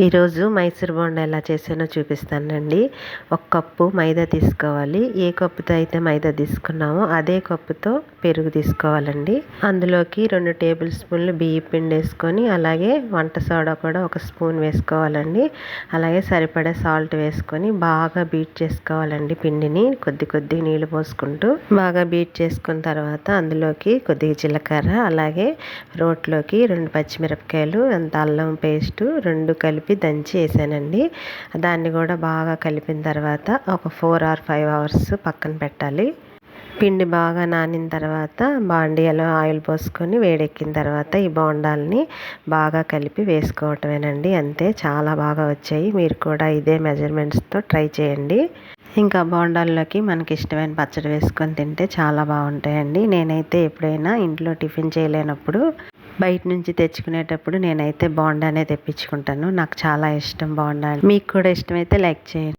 ఈరోజు మైసూర్ బోండా ఎలా చేసానో చూపిస్తానండి. ఒక కప్పు మైదా తీసుకోవాలి. ఏ కప్పుతో అయితే మైదా తీసుకున్నామో అదే కప్పుతో పెరుగు తీసుకోవాలండి. అందులోకి 2 టేబుల్ స్పూన్లు బియ్యం పిండి వేసుకొని, అలాగే వంట సోడా కూడా 1 స్పూన్ వేసుకోవాలండి. అలాగే సరిపడే సాల్ట్ వేసుకొని బాగా బీట్ చేసుకోవాలండి. పిండిని కొద్ది నీళ్ళు పోసుకుంటూ బాగా బీట్ చేసుకున్న తర్వాత అందులోకి కొద్దిగా జీలకర్ర, అలాగే రోట్లోకి 2 పచ్చిమిరపకాయలు, అంత అల్లం పేస్ట్ 2 కలిపి దంచి వేసానండి. దాన్ని కూడా బాగా కలిపిన తర్వాత ఒక 4 or 5 hours పక్కన పెట్టాలి. పిండి బాగా నానిన తర్వాత బాండీలో ఆయిల్ పోసుకొని వేడెక్కిన తర్వాత ఈ బోండాలని బాగా కలిపి వేసుకోవటమేనండి. అంతే, చాలా బాగా వచ్చాయి. మీరు కూడా ఇదే మెజర్మెంట్స్తో ట్రై చేయండి. ఇంకా బోండాల్లోకి మనకి ఇష్టమైన పచ్చడి వేసుకొని తింటే చాలా బాగుంటాయండి. నేనైతే ఎప్పుడైనా ఇంట్లో టిఫిన్ చేయలేనప్పుడు బయట నుంచి తెచ్చుకునేటప్పుడు నేనైతే బోండానే తెప్పించుకుంటాను. నాకు చాలా ఇష్టం బోండా. మీకు కూడా ఇష్టమైతే లైక్ చేయండి.